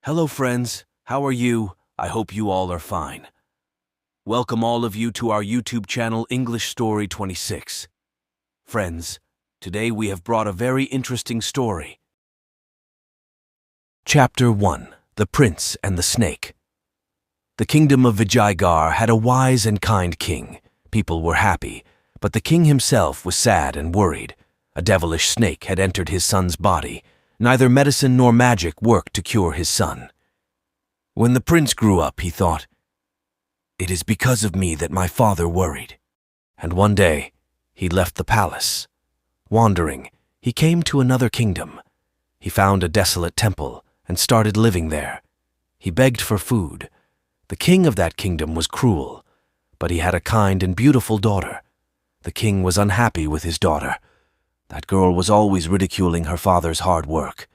Hello friends, how are you? I hope you all are fine. Welcome all of you to our YouTube channel English Story 26. Friends, today we have brought a very interesting story. Chapter 1. The Prince and the Snake. The kingdom of Vijayagar had a wise and kind king. People were happy, but the king himself was sad and worried. A devilish snake had entered his son's body. Neither medicine nor magic worked to cure his son. When the prince grew up, he thought, "It is because of me that my father worried." And one day, he left the palace. Wandering, he came to another kingdom. He found a desolate temple and started living there. He begged for food. The king of that kingdom was cruel, but he had a kind and beautiful daughter. The king was unhappy with his daughter. That girl was always ridiculing her father's hard work.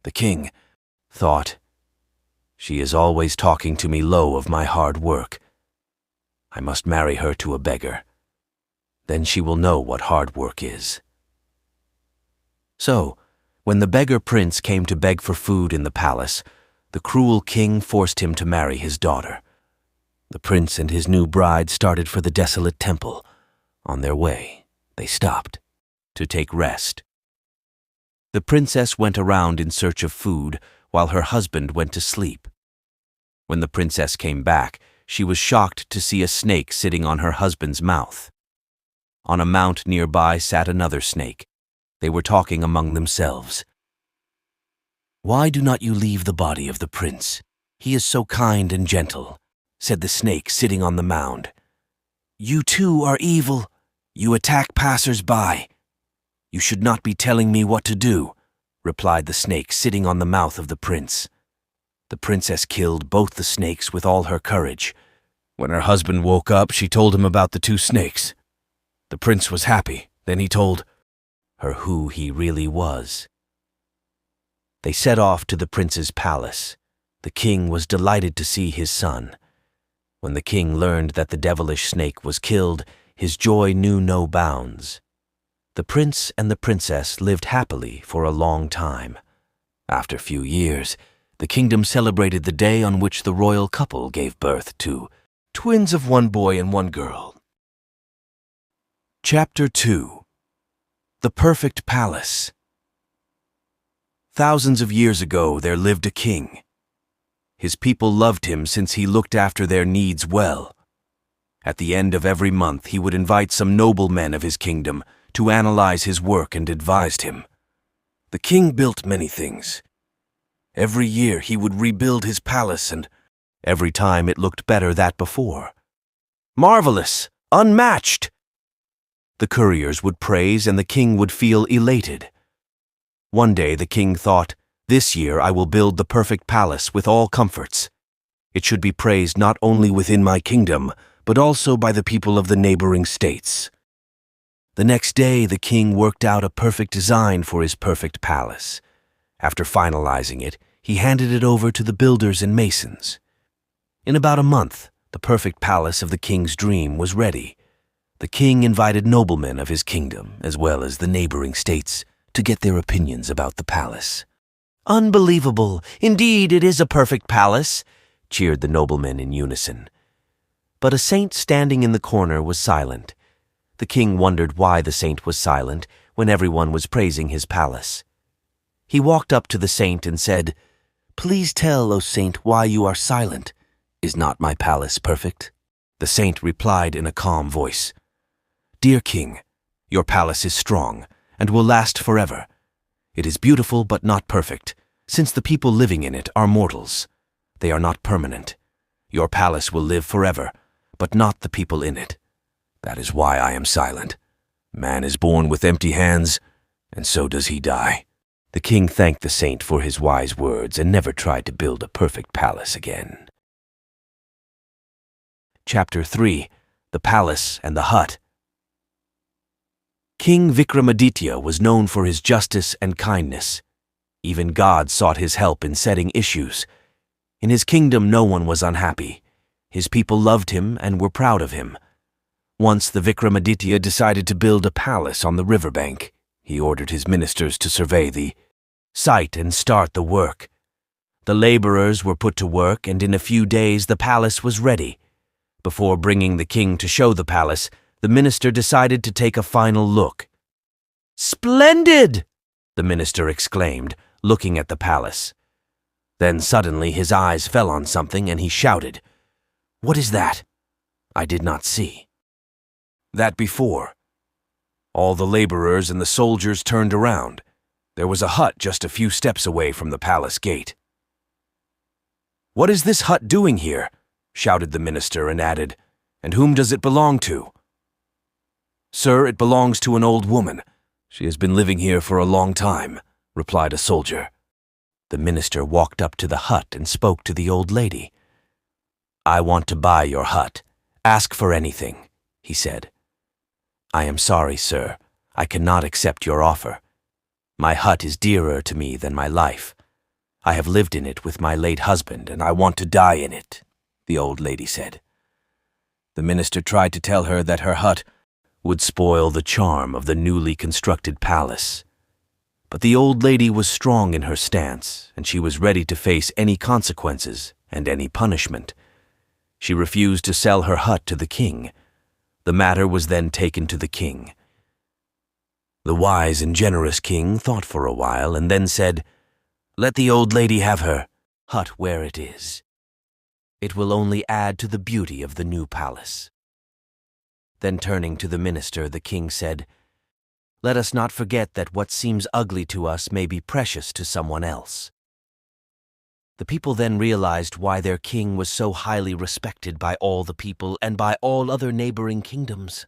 The king thought, "She is always talking to me low of my hard work. I must marry her to a beggar. Then she will know what hard work is." So, when the beggar prince came to beg for food in the palace, the cruel king forced him to marry his daughter. The prince and his new bride started for the desolate temple. On their way, they stopped to take rest. The princess went around in search of food while her husband went to sleep. When the princess came back, she was shocked to see a snake sitting on her husband's mouth. On a mount nearby sat another snake. They were talking among themselves. "Why do not you leave the body of the prince? He is so kind and gentle," said the snake sitting on the mound. "You too are evil. You attack passers-by. You should not be telling me what to do," replied the snake sitting on the mouth of the prince. The princess killed both the snakes with all her courage. When her husband woke up, she told him about the two snakes. The prince was happy. Then he told her who he really was. They set off to the prince's palace. The king was delighted to see his son. When the king learned that the devilish snake was killed, his joy knew no bounds. The prince and the princess lived happily for a long time. After a few years, the kingdom celebrated the day on which the royal couple gave birth to twins of one boy and one girl. Chapter 2. The Perfect Palace. Thousands of years ago there lived a king. His people loved him since he looked after their needs well. At the end of every month he would invite some noblemen of his kingdom to analyze his work and advised him. The king built many things. Every year he would rebuild his palace, and every time it looked better than before. "Marvelous! Unmatched!" The couriers would praise and the king would feel elated. One day the king thought, "This year I will build the perfect palace with all comforts. It should be praised not only within my kingdom, but also by the people of the neighboring states." The next day, the king worked out a perfect design for his perfect palace. After finalizing it, he handed it over to the builders and masons. In about a month, the perfect palace of the king's dream was ready. The king invited noblemen of his kingdom, as well as the neighboring states, to get their opinions about the palace. "Unbelievable! Indeed, it is a perfect palace!" cheered the noblemen in unison. But a saint standing in the corner was silent. The king wondered why the saint was silent when everyone was praising his palace. He walked up to the saint and said, "Please tell, O saint, why you are silent. Is not my palace perfect?" The saint replied in a calm voice, "Dear king, your palace is strong and will last forever. It is beautiful but not perfect, since the people living in it are mortals. They are not permanent. Your palace will live forever, but not the people in it. That is why I am silent. Man is born with empty hands, and so does he die." The king thanked the saint for his wise words and never tried to build a perfect palace again. Chapter 3. The Palace and the Hut. King Vikramaditya was known for his justice and kindness. Even God sought his help in setting issues. In his kingdom no one was unhappy. His people loved him and were proud of him. Once the Vikramaditya decided to build a palace on the riverbank. He ordered his ministers to survey the site and start the work. The laborers were put to work, and in a few days the palace was ready. Before bringing the king to show the palace, the minister decided to take a final look. "Splendid!" the minister exclaimed, looking at the palace. Then suddenly his eyes fell on something and he shouted, "What is that?" I did not see. That before. All the laborers and the soldiers turned around. There was a hut just a few steps away from the palace gate. "What is this hut doing here?" shouted the minister and added, "And whom does it belong to?" "Sir, it belongs to an old woman. She has been living here for a long time," replied a soldier. The minister walked up to the hut and spoke to the old lady. "I want to buy your hut. Ask for anything," he said. "I am sorry, sir. I cannot accept your offer. My hut is dearer to me than my life. I have lived in it with my late husband, and I want to die in it," the old lady said. The minister tried to tell her that her hut would spoil the charm of the newly constructed palace. But the old lady was strong in her stance, and she was ready to face any consequences and any punishment. She refused to sell her hut to the king. The matter was then taken to the king. The wise and generous king thought for a while and then said, "Let the old lady have her hut where it is. It will only add to the beauty of the new palace." Then turning to the minister, the king said, "Let us not forget that what seems ugly to us may be precious to someone else." The people then realized why their king was so highly respected by all the people and by all other neighboring kingdoms.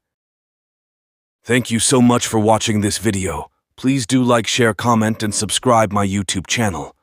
Thank you so much for watching this video. Please do like, share, comment, and subscribe my YouTube channel.